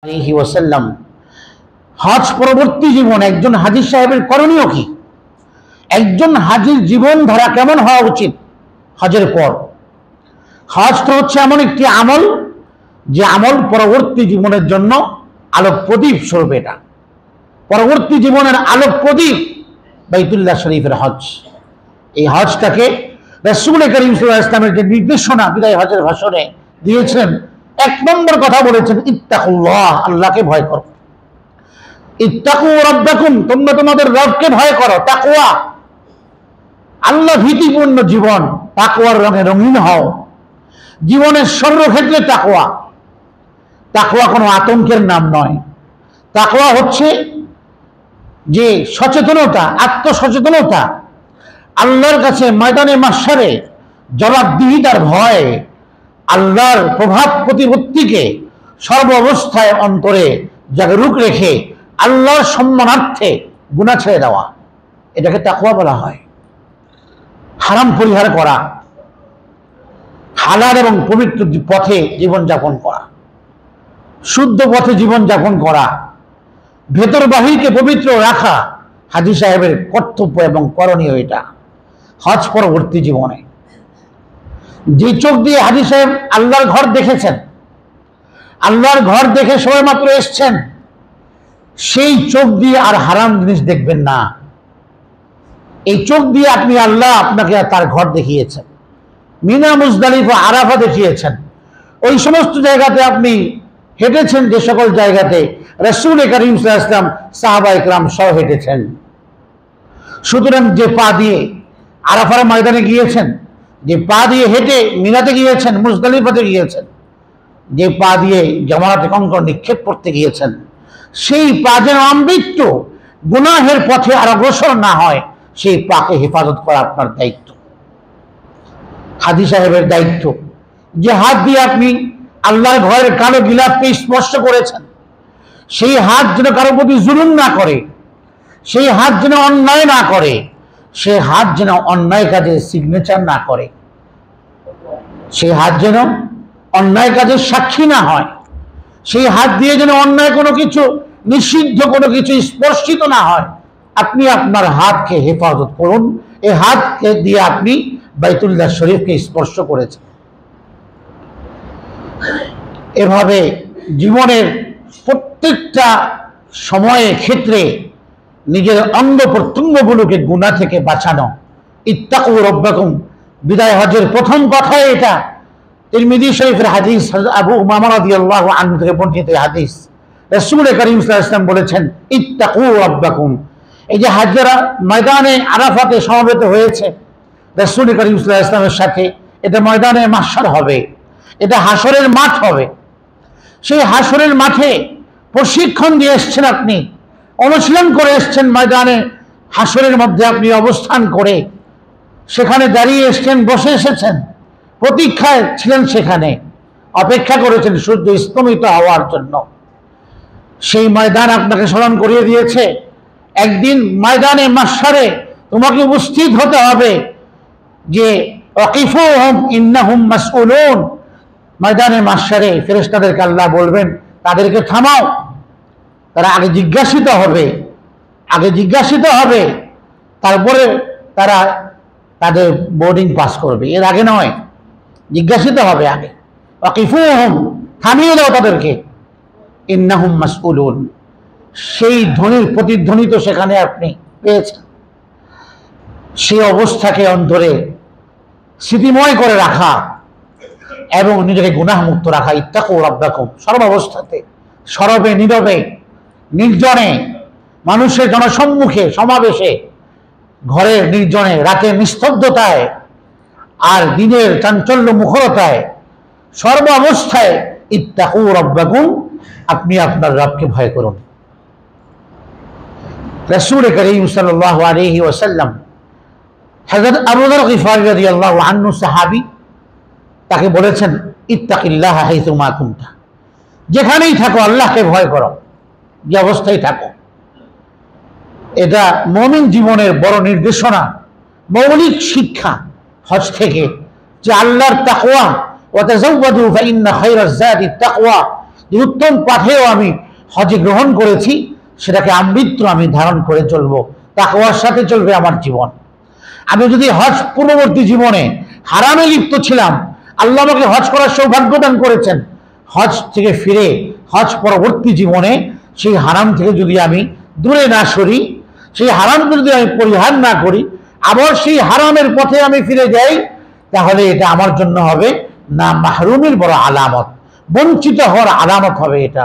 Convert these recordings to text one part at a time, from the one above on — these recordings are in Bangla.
আলাইহি ওয়াসাল্লাম হজ পরবর্তী জীবন একজন হাজী সাহেবের করণীয় কি, একজন হাজীর জীবন ধারা কেমন হওয়া উচিত হজের পর। হজ তো হচ্ছে এমন একটি আমল যে আমল পরবর্তী জীবনের জন্য আলোক প্রদীপ স্বরূপ। এটা পরবর্তী জীবনের আলোক প্রদীপ বাইতুল্লাহ শরীফের হজ। এই হজটাকে রাসূল করিম সাল্লাল্লাহু আলাইহি ওয়াসাল্লামের যে নির্দেশনা বিদায় হজের ভাষণে দিয়েছেন, এক নম্বর কথা বলেছেন ইত্তাকুল্লাহ, আল্লাহকে ভয় করো। ইত্তাকু রাব্বাকুম, তোমরা তোমাদের রবকে ভয় করো। তাকওয়া, আল্লাহ ভীতিপূর্ণ জীবন, তাকওয়ার রঙে রঙিন হও। জীবনের সর্বক্ষেত্রে তাকওয়া। তাকওয়া কোনো আতঙ্কের নাম নয়। তাকওয়া হচ্ছে যে সচেতনতা, আত্মসচেতনতা, আল্লাহর কাছে ময়দানে মাহশারে জবাবদিহিতার ভয়, আল্লাহর প্রভাব প্রতিপত্তিকে সর্ব অবস্থায় অন্তরে জাগরুক রেখে আল্লাহর সম্মানার্থে গুনাহ ছেড়ে দেওয়া, এটাকে তাকওয়া বলা হয়। হারাম পরিহার করা, হালাল এবং পবিত্র পথে জীবনযাপন করা, শুদ্ধ পথে জীবনযাপন করা, ভেতর বাহিরকে পবিত্র রাখা হাজী সাহেবের কর্তব্য এবং করণীয়। এটা হজ পরবর্তী জীবনে যে চোখ দিয়ে হাজী সাহেব আল্লাহর ঘর দেখেছেন, আল্লাহর ঘর দেখে সবাই মাত্র এসছেন, সেই চোখ দিয়ে আর হারাম জিনিস দেখবেন না। এই চোখ দিয়ে আপনি আল্লাহ আপনাকে তার ঘর দেখিয়েছেন, মিনা, মুজদালিফা, আরাফা দেখিয়েছেন। ওই সমস্ত জায়গাতে আপনি হেঁটেছেন যে সকল জায়গাতে রাসূল করিম সাল্লাল্লাহু আলাইহি ওয়াসাল্লাম, সাহাবায়ে কেরাম সহ হেঁটেছেন। সুতরাং যে পা দিয়ে আরাফার ময়দানে গিয়েছেন, যে পা দিয়ে হেঁটে মিনাতে গিয়েছেন, মুজদালিফাতে গিয়েছেন, যে পা দিয়ে জামারাতে কঙ্কর নিক্ষেপ করতে গিয়েছেন, সেই পা যেন আমৃত্য গুনাহের পথে আর অগ্রসর না হয়, সেই পাকে হেফাজত করা আপনার দায়িত্ব, হাজী সাহেবের দায়িত্ব। যে হাত দিয়ে আপনি আল্লাহর ঘরের কালো গিলাফকে স্পর্শ করেছেন, সেই হাত যেন কারো প্রতি জুলুম না করে, সেই হাত যেন অন্যায় না করে, সেই হাত যেন অন্যায় কাজে সিগনেচার না করে, সেই হাত যেন অন্যায় কাজের সাক্ষী না হয়, সেই হাত দিয়ে যেন অন্যায় কোনো কিছু, নিষিদ্ধ কোনো কিছু স্পর্শিত না হয়। আপনি আপনার হাতকে হেফাজত করুন। এই হাতকে দিয়ে আপনি বাইতুল্লাহ শরীফকে স্পর্শ করেছেন। এভাবে জীবনের প্রত্যেকটা সময়ে ক্ষেত্রে নিজের অঙ্গ প্রত্যঙ্গগুলোকে গুনাহ থেকে বাঁচানো। ইত্তাকু রাব্বাকুম, বিদায় হজের প্রথম কথাই এটা। তিরমিজি শরীফের হাদিস, আবু উমামা রাদিয়াল্লাহু আনহু থেকে বর্ণিত হাদিস। রাসূল করিম সাল্লাল্লাহু আলাইহি ওয়াসাল্লাম বলেছেন ইত্তাকু রাব্বাকুম। এই যে হাজরা ময়দানে আরাফাতে সমবেত হয়েছে রাসূল করিম সাল্লাল্লাহু আলাইহি ওয়াসাল্লামের সাথে, এটা ময়দানে মাহশার হবে, এটা হাসরের মাঠ হবে। সেই হাসরের মাঠে প্রশিক্ষণ দিয়ে এসছেন আপনি, অনুশীলন করে এসছেন, ময়দানে হাসরের মধ্যে আপনি অবস্থান করে সেখানে দাঁড়িয়ে এসছেন, বসে এসেছেন, প্রতীক্ষায় ছিলেন, সেখানে অপেক্ষা করেছেন সূর্য স্তমিত হওয়ার জন্য। সেই ময়দান আপনাকে স্মরণ করিয়ে দিয়েছে একদিন ময়দানে মাহশারে তোমাকে উপস্থিত হতে হবে, যে ওয়াকিফুহুম ইন্নাহুম মাসউলুন। ময়দানে মাহশারে ফেরেশতাদেরকে আল্লাহ বলবেন তাদেরকে থামাও, তারা আগে জিজ্ঞাসিত হবে, আগে জিজ্ঞাসিত হবে, তারপরে তারা তাদের বোর্ডিং পাস করবে। এর আগে নয়, জিজ্ঞাসিত হবে আগে। ওয়াকিফুহুম, থামিয়ে দাও তাদেরকে, ইন্নাহুম মাসউলুন। সেই ধ্বনির প্রতিধ্বনি তো সেখানে আপনি পেয়েছেন। সেই অবস্থাকে অন্তরে স্মৃতিময় করে রাখা এবং নিজেকে গুনাহমুক্ত রাখা। ইত্তাকু রাব্বাকুম, সর্বাবস্থাতে, সরবে নীরবে, নির্জনে, মানুষের জনসম্মুখে, সমাবেশে, ঘরের নির্জনে, রাতের নিস্তব্ধতায় আর দিনের চাঞ্চল্য মুখরতায়, সর্ব অবস্থায় ইত্তাকু রাব্বাকুম, আপনি আপনার রবকে ভয় করুন। রাসূল করিম সাল্লাল্লাহু আলাইহি ওয়াসাল্লাম, হযরত আবু যর গিফারী রাদিয়াল্লাহু আনহু সাহাবী, তাকে বলেছেন ইত্তাকিল্লাহা হাইসুমা কুনতা, যেখানেই থাকো আল্লাহকে ভয় করো, যে অবস্থায় থাকো। এটা মুমিন জীবনের বড় নির্দেশনা, মৌলিক শিক্ষা হজ থেকে, যে আল্লাহর তাকওয়া, ওয়া তাযাওয়াদু ফাইন্না খায়রাজ যাদি তাকওয়া, যে উত্তম পাঠেও আমি হজে গ্রহণ করেছি, সেটাকে আমৃত্যু আমি ধারণ করে চলবো, তাকওয়ার সাথে চলবে আমার জীবন। আমি যদি হজ পূর্ববর্তী জীবনে হারামে লিপ্ত ছিলাম, আল্লাহ আমাকে হজ করার সৌভাগ্য দান করেছেন, হজ থেকে ফিরে হজ পরবর্তী জীবনে সেই হারাম থেকে যদি আমি দূরে না সরি, সেই হারামকে যদি আমি পরিহার না করি, আবার সেই হারামের পথে আমি ফিরে যাই, তাহলে এটা আমার জন্য হবে না মাহরুমের বড় আলামত, বঞ্চিত হওয়ার আলামত হবে। এটা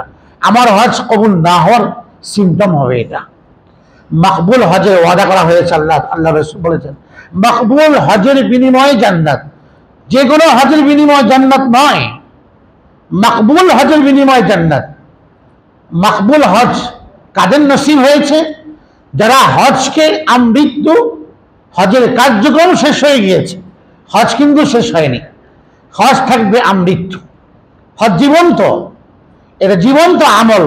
আমার হজ কবুল না হওয়ার সিমটম হবে। এটা মকবুল হজের ওয়াদা করা হয়েছে, আল্লাহ রাসূল বলেছেন মকবুল হজের বিনিময়ে জান্নাত। যে কোনো হজের বিনিময়ে জান্নাত নয়, মকবুল হজের বিনিময়ে জান্নাত। মকবুল হজ কাদের নসিব হয়েছে? যারা হজকে আমৃত্যু, হজের কার্যক্রম শেষ হয়ে গিয়েছে, হজ কিন্তু শেষ হয়নি, হজ থাকবে আমৃত্যু। হজ জীবন্ত, এটা জীবন্ত আমল।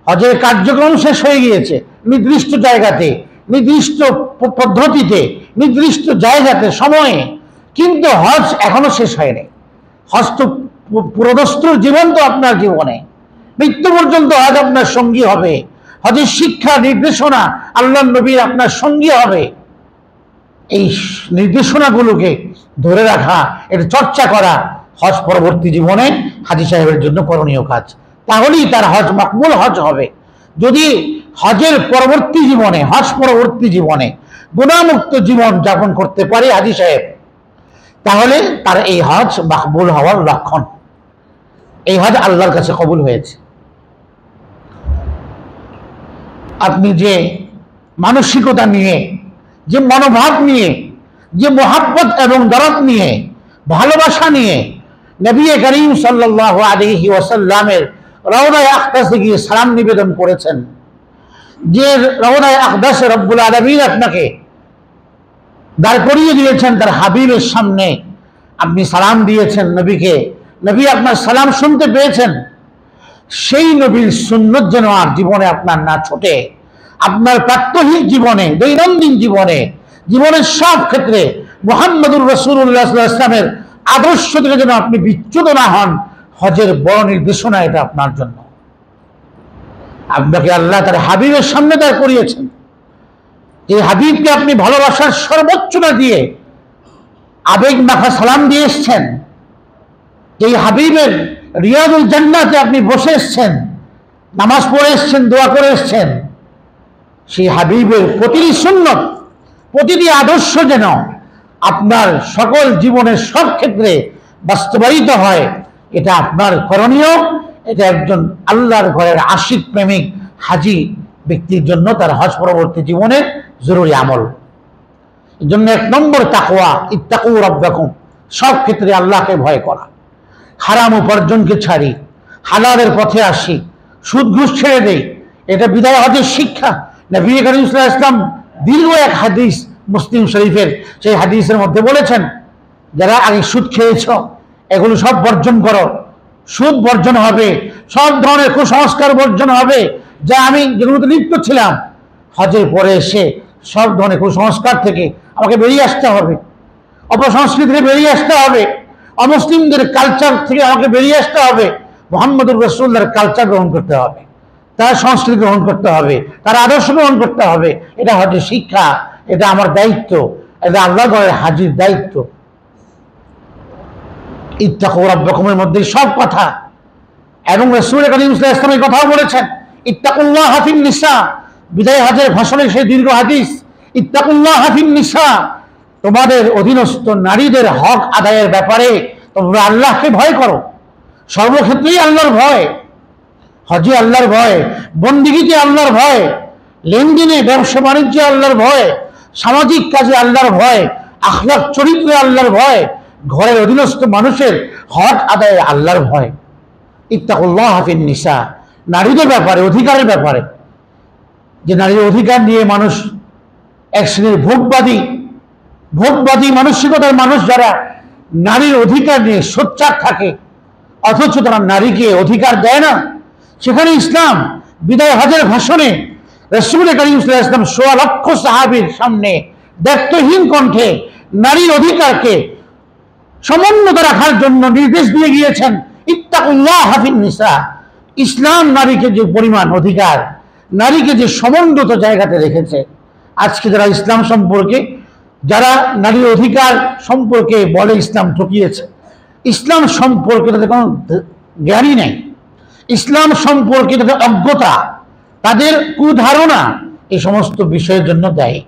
হজের কার্যক্রম শেষ হয়ে গিয়েছে নির্দিষ্ট জায়গাতে, নির্দিষ্ট পদ্ধতিতে, নির্দিষ্ট জায়গাতে, সময়ে, কিন্তু হজ এখনো শেষ হয়নি। হজ তো পুরোদস্তুর জীবন্ত আপনার জীবনে, মৃত্যু পর্যন্ত হজ আপনার সঙ্গী হবে। হজের শিক্ষা নির্দেশনা আল্লাহ নবীর আপনার সঙ্গী হবে। এই নির্দেশনাগুলোকে ধরে রাখা, এটা চর্চা করা হজ পরবর্তী জীবনে হাজী সাহেবের জন্য করণীয় কাজ। তাহলেই তার হজ মকবুল হজ হবে। যদি হজের পরবর্তী জীবনে, হজ পরবর্তী জীবনে গুনাহমুক্ত জীবন যাপন করতে পারে হাজী সাহেব, তাহলে তার এই হজ মকবুল হওয়ার লক্ষণ। এই হজ আল্লাহর কাছে কবুল হয়েছে। আপনি যে মানসিকতা নিয়ে, যে মনোভাব নিয়ে, যে মোহাব্বত এবং দরদ নিয়ে, ভালোবাসা নিয়ে নবী করিম সাল্লাল্লাহু আলাইহি ওয়াসাল্লামের রওজায়ে আকদাসে গিয়ে সালাম নিবেদন করেছেন, যে রওজায়ে আকদাসে রব্বুল আলামিন আপনাকে দাঁড় করিয়ে দিয়েছেন তার হাবিবের সামনে, আপনি সালাম দিয়েছেন নবীকে, নবী আপনার সালাম শুনতে পেয়েছেন, সেই নবীর সুন্নত যেন আর জীবনে আপনার না ছোটে। আপনার প্রাত্যহিক জীবনে, দৈনন্দিন জীবনে, জীবনের সব ক্ষেত্রে মুহাম্মদুর রাসূলুল্লাহ সাল্লাল্লাহু আলাইহি ওয়াসাল্লামের আদর্শ থেকে যেন আপনি বিচ্যুত না হন। হজের বড় নির্দেশনা এটা আপনার জন্য। আপনাকে আল্লাহ তার হাবিবের সামনে দাঁড় করিয়েছেন, এই হাবিবকে আপনি ভালোবাসার সর্বোচ্চ না দিয়ে আবেগ মাখা সালাম দিয়ে এসছেন, এই হাবিবের রিয়াদুল জান্নাতে আপনি বসে এসছেন, নামাজ পড়ে এসছেন, দোয়া করে এসছেন। সেই হাবিবের প্রতিটি সুন্নত, প্রতিটি আদর্শ যেন আপনার সকল জীবনের সব ক্ষেত্রে বাস্তবায়িত হয়, এটা আপনার করণীয়। এটা একজন আল্লাহর ঘরের আশিক প্রেমিক হাজী ব্যক্তির জন্য তার হজ পরবর্তী জীবনের জরুরি আমল। এই জন্য 1 নম্বর তাকওয়া, ইত্তাকু রাব্বাকুম, সব ক্ষেত্রে আল্লাহকে ভয় করা। হারাম উপার্জনকে ছাড়ি, হালালের পথে আসি, সুদ ঘুষ ছেড়ে দেই, এটা বিদায় হজের শিক্ষা। নবী করিম সাল্লাল্লাহু আলাইহি ওয়াসাল্লাম দীর্ঘ এক হাদিস মুসলিম শরীফের, সেই হাদিসের মধ্যে বলেছেন, যারা আগে সুদ খেয়েছ এগুলো সব বর্জন করো, সুদ বর্জন হবে, সব ধরনের কুসংস্কার বর্জন হবে, যা আমি যেগুলোতে লিপ্ত ছিলাম, হজের পরে এসে সব ধরনের কুসংস্কার থেকে আমাকে বেরিয়ে আসতে হবে, অপসংস্কৃতি থেকে বেরিয়ে আসতে হবে, অমুসলিমদের কালচার থেকে আমাকে বেরিয়ে আসতে হবে, মুহাম্মদুর রাসূলুল্লাহর কালচার গ্রহণ করতে হবে, তার সংস্কৃতি গ্রহণ করতে হবে, তার আদর্শ গ্রহণ করতে হবে। এটা হজের শিক্ষা, এটা আমার দায়িত্ব, এটা আল্লাহ ঘরের হাজীর দায়িত্ব। ইত্তাকু রাব্বাকুমের মধ্যে সব কথা, এবং রাসূল করিম সাল্লাল্লাহু আলাইহি ওয়াসাল্লাম এই কথাও বলেছেন, ইত্তাকুল্লাহা ফিন নিসা, বিদায় হজের ভাষণে সেই দীর্ঘ হাদিস, ইত্তাকুল্লাহা ফিন নিসা, তোমাদের অধীনস্থ নারীদের হক আদায়ের ব্যাপারে তোমরা আল্লাহকে ভয় করো। সর্বক্ষেত্রেই আল্লাহর ভয়, হজে আল্লাহর ভয়, বন্দিগিতে আল্লাহর ভয়, লেনদেনে ব্যবসা বাণিজ্যে আল্লাহর ভয়, সামাজিক কাজে আল্লাহর ভয়, আখলাক চরিত্রে আল্লাহর ভয়, ঘরের অধীনস্থ মানুষের হক আদায়ে আল্লাহর ভয়। ইত্তাকুল্লাহা ফিন নিসা, নারীদের ব্যাপারে, অধিকারের ব্যাপারে, যে নারীর অধিকার নিয়ে মানুষ এক শ্রেণীর ভোগবাদী মানসিকতার মানুষ, যারা নারীর অধিকার নিয়ে সোচ্চার থাকে অথচ তারা নারীকে অধিকার দেয় না, সেখানে ইসলাম বিদায় হজের ভাষণে রাসূল করিম সাল্লাল্লাহু আলাইহি ওয়াসাল্লাম ১৬ লক্ষ সাহাবীর সামনে দায়িত্বহীন কণ্ঠে নারীর অধিকারকে সমুন্নত রাখার জন্য নির্দেশ দিয়ে গিয়েছেন, ইত্তাকুল্লাহা ফিন নিসা, ইসলাম নারীকে যে পরিমাণ অধিকার, নারীকে যে সমুন্নত জায়গাতে রেখেছে, আজকে যারা ইসলাম সম্পর্কে, যারা নারীর অধিকার সম্পর্কে বলে ইসলাম ঠকিয়েছে, ইসলাম সম্পর্কে তাদের কোনো জ্ঞানই নেই, ইসলাম সম্পর্কে তাদের অজ্ঞতা, তাদের কুধারণা, এই সমস্ত বিষয়ের জন্য দেয়।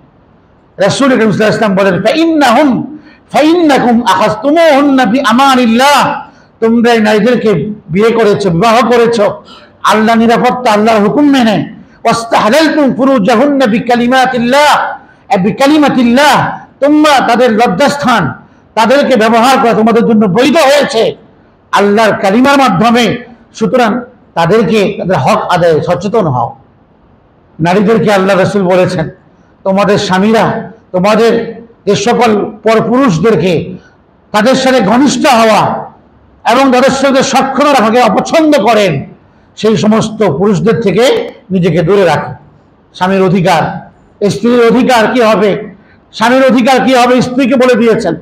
রাসূল করিম সাল্লাল্লাহু আলাইহি ওয়াসাল্লাম বলেন, ফাইন্নাকুম আখাযতুমুহুন্না বিআমানিল্লাহ, তোমরা এই নারীদেরকে বিয়ে করেছো, বিবাহ করেছো আল্লাহ নিরাপত্তা, আল্লাহর হুকুম মেনে। ওয়াস্তাহলালতুম ফুরুজাহুন্না বিকালিমাতিল্লাহ, তোমরা তাদের লজ্জাস্থান, তাদেরকে ব্যবহার করা তোমাদের জন্য বৈধ হয়েছে আল্লাহর কালিমার মাধ্যমে। সুতরাং তাদেরকে তাদের হক আদায়ে সচেতন হও। নারীদেরকে আল্লাহ রাসূল বলেছেন, তোমাদের স্বামীরা তোমাদের যে সকল পরপুরুষদেরকে তাদের সাথে ঘনিষ্ঠ হওয়া এবং তাদের সাথে সখ্য রাখাকে অপছন্দ করেন, সেই সমস্ত পুরুষদের থেকে নিজেকে দূরে রাখো। স্বামীর অধিকার, স্ত্রীর অধিকার কি হবে, স্বামীর অধিকার কি হবে স্ত্রীকে বলে দিয়েছেন,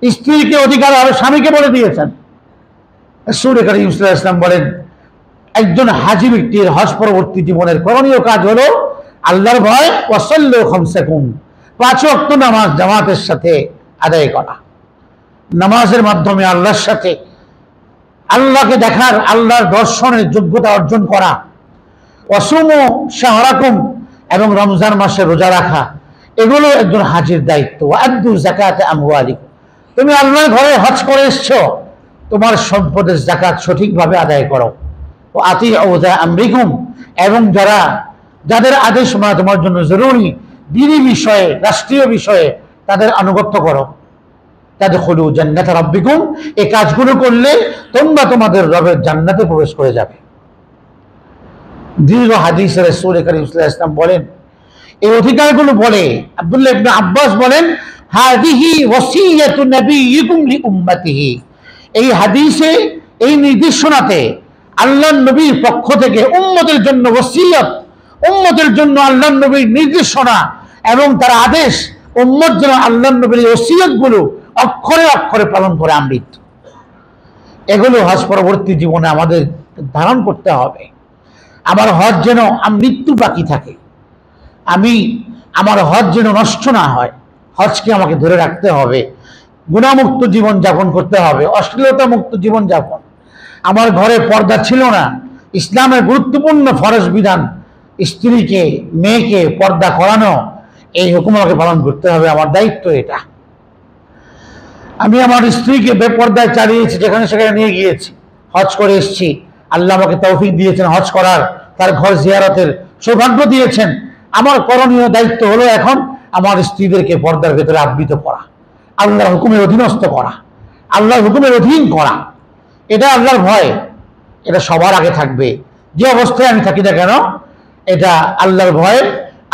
স্ত্রীকে অধিকার হবে স্বামীকে বলে দিয়েছেন। রাসূল করিম সাল্লাল্লাহু আলাইহি ওয়াসাল্লাম বলেন, একজন হাজী ব্যক্তির হজ পরবর্তী জীবনের করণীয় কাজ হলো আল্লাহর ভয়, ওয়াসাল্লু খামসাকুম, 5 ওয়াক্ত নামাজ জামাতের সাথে আদায় করা, নামাজের মাধ্যমে আল্লাহর সাথে আল্লাহকে দেখার, আল্লাহর দর্শনের যোগ্যতা অর্জন করা। ওয়াসুমু শাহরাকুম, এবং রমজান মাসে রোজা রাখা, এগুলো একজন হাজীর দায়িত্ব। ওয়াদু যাকাতে আমওয়ালিকুম, তুমি আল্লাহর ঘরে হজ করে এসছো, তোমার সম্পদের যাকাত সঠিকভাবে আদায় করো। ও আতিউ যা আমরিকুম, এবং যাদের আদেশ মানা তোমার জন্য জরুরি, দ্বীনি বিষয়ে, রাষ্ট্রীয় বিষয়ে, তাদের আনুগত্য করো। তাদখুলু জান্নাত রাব্বিকুম, এই কাজগুলো করলে তোমরা তোমাদের রবের জান্নাতে প্রবেশ করে যাবে। দীর্ঘ হাদিসে রাসূল করিম সাল্লাল্লাহু আলাইহি ওয়াসাল্লাম বলেন, এই অধিকারগুলো বলে আব্দুল্লাহ ইবনে আব্বাস বলেন, হাদিহি ওয়াসিয়াতু নবিয়্যিকুম লিউম্মতিহি, এই হাদিসে, এই নির্দেশনাতে আল্লাহর নবীর পক্ষ থেকে উম্মতের জন্য ওসিয়ত, উম্মতের জন্য আল্লাহর নবীর নির্দেশনা এবং তার আদেশ, উম্মত যেন আল্লাহর নবীর ওসিয়তগুলো অক্ষরে অক্ষরে পালন করে আমৃত। এগুলো হজ পরবর্তী জীবনে আমাদের ধারণ করতে হবে। আমার হজ যেন মৃত্যু বাকি থাকে, আমার হজ যেন নষ্ট না হয়, হজকে আমাকে ধরে রাখতে হবে, গুনাহমুক্ত জীবন যাপন করতে হবে, অশ্লীলতা মুক্ত জীবন যাপন। আমার ঘরে পর্দা ছিল না, ইসলামের গুরুত্বপূর্ণ ফরজ বিধান, স্ত্রীকে, মেয়েকে পর্দা করানো, এই হুকুম আমাকে পালন করতে হবে, আমার দায়িত্ব এটা। আমি আমার স্ত্রীকে বেপর্দায় চালিয়েছি, যেখানে সেখানে নিয়ে গিয়েছি, হজ করে এসেছি, আল্লাহ আমাকে তৌফিক দিয়েছেন হজ করার, তার ঘর জিয়ারতের সৌভাগ্য দিয়েছেন। আমার করণীয় দায়িত্ব হলো এখন আমার স্ত্রীদেরকে পর্দার ভেতরে আবৃত করা, আল্লাহর হুকুমের অধীনস্থ করা, আল্লাহর হুকুমের অধীন করা। এটা আল্লাহর ভয়, এটা সবার আগে থাকবে, যে অবস্থায় আমি থাকি না কেন। এটা আল্লাহর ভয়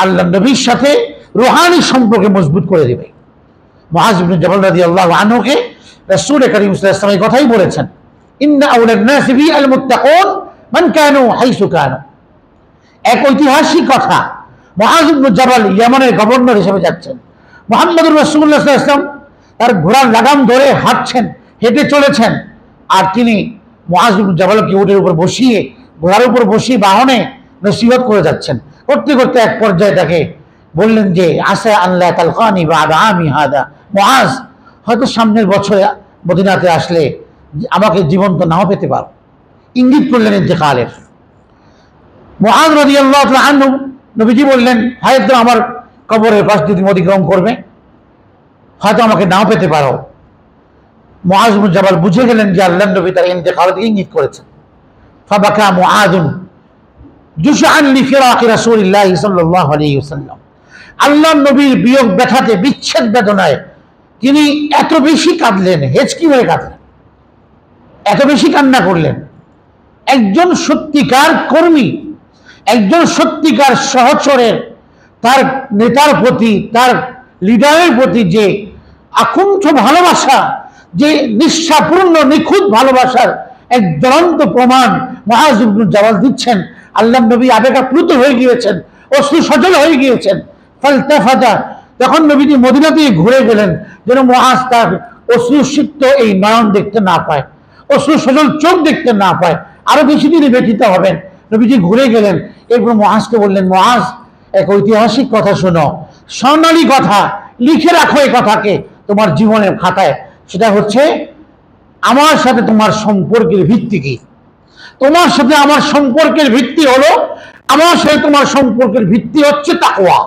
আল্লাহ নবীর সাথে রুহানি সম্পর্কে মজবুত করে দেবে। মুআয ইবনে জাবাল রাদিয়াল্লাহু আনহুকে রাসূল করিম সাল্লাল্লাহু আলাইহি ওয়াসাল্লাম কথাই বলেছেন, ইন্না আউলান নাসি বি আল মুত্তাকুন মান কানু হাইসু কানু। এক ঐতিহাসিক কথা, মুআয ইবনে জাবাল ইয়ামানের গভর্নর হিসেবে যাচ্ছেন, মুহাম্মদুর রাসূলুল্লাহ সাল্লাল্লাহু আলাইহি ওয়াসাল্লাম তার ঘোড়ার লাগাম ধরে হাঁটছেন, হেঁটে চলেছেন, আর তিনি মুআয ইবনে জাবালকে উটের উপর বসিয়ে, ঘোড়ার উপর বসিয়ে বাহনে নসিহত করে যাচ্ছেন। করতে করতে এক পর্যায়ে তাকে বললেন যে, আসা আল্লাহ তালকানি বা'দা আমি হাদা, মুআয, হয়তো সামনের বছরে মদিনাতে আসলে আমাকে জীবন্ত নাও পেতে পারো। ইঙ্গিত করলেন ইন্তেকালের। মুআয রাদিয়াল্লাহু তাআলা আনহু, নবীজি বললেন, হয়তো আমার কবরের পাশ দিয়ে তুমি অতিক্রম করবে, হয়তো আমাকে নাও পেতে পারো। মুআয ইবনে জাবাল বুঝে গেলেন যে আল্লাহর নবী তার ইন্তেকালের ইঙ্গিত করেছেন। ফাবাকা মুআযুন জুশআন লিফিরাক রাসূলিল্লাহ সাল্লাল্লাহু আলাইহি ওয়াসাল্লাম, আল্লাহর নবীর বিয়োগ ব্যথাতে, বিচ্ছেদ বেদনায় তিনি এত বেশি কাঁদলেন, হেঁচকি হয়ে কাঁদলেন, এত বেশি কান্না করলেন। একজন সত্যিকার কর্মী, একজন সত্যিকার সহচরের, তার নেতার প্রতি, তার লিডারের প্রতি যে আকুণ্ঠ ভালোবাসা, যে নিঃস্বাপূর্ণ নিখুঁত ভালোবাসার এক জ্বলন্ত প্রমাণ মুআয ইবনে জাবাল দিচ্ছেন। আল্লাহর নবী আবেগাপ্লুত হয়ে গিয়েছেন, অশ্রু সজল হয়ে গিয়েছেন। ফালতাফাতা, যখন নবীজি মদিনা থেকে ঘুরে গেলেন, যেন মুআয তার অশ্রুসিক্ত এই নয়ন দেখতে না পায়, অশ্রু সজল চোখ দেখতে না পায়। আরো বেশি দিনে ব্যথিত হবেন। নবীজি ঘুরে গেলেন, এরপর মুআজকে বললেন, মুআজ এক ঐতিহাসিক কথা শোনো, স্বর্ণালী কথা, লিখে রাখো এই কথাকে তোমার জীবনের খাতায়। সেটা হচ্ছে আমার সাথে তোমার সম্পর্কের ভিত্তি কি? তোমার সাথে আমার সম্পর্কের ভিত্তি হলো, আমার সাথে তোমার সম্পর্কের ভিত্তি হচ্ছে তাকওয়া,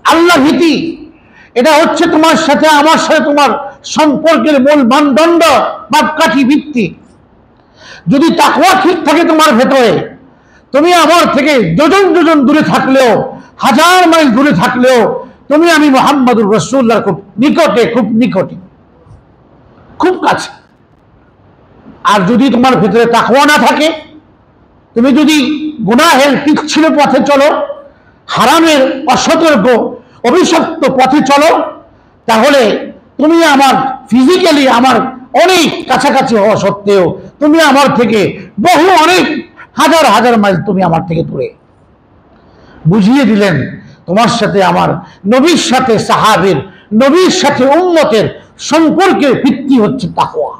আল্লাহ ভীতি। এটা হচ্ছে তোমার সাথে আমার সাথে তোমার সম্পর্কের মূল মানদণ্ড, মাপকাঠি, ভিত্তি। যদি তাকওয়া ঠিক থাকে তোমার ভেতরে, তুমি আমার থেকে যোজন যোজন দূরে থাকলেও, হাজার মাইল দূরে থাকলেও, তুমি আমি মুহাম্মদুর রাসূলুল্লাহর খুব নিকটে, খুব নিকটে, খুব কাছে। আর যদি তোমার ভেতরে তাকওয়া না থাকে, তুমি যদি গুনাহের পিচ্ছিল পথে চলো, হারামের অসতর্ক অভিশপ্ত পথে চলো, তাহলে তুমি আমার ফিজিক্যালি আমার অনেক কাছাকাছি হওয়া সত্ত্বেও তুমি আমার থেকে বহু অনেক হাজার হাজার মাইল তুমি আমার থেকে দূরে। বুঝিয়ে দিলেন তোমার সাথে আমার, নবীর সাথে সাহাবীর, নবীর সাথে উম্মতের সম্পর্কের ভিত্তি হচ্ছে তাকওয়া।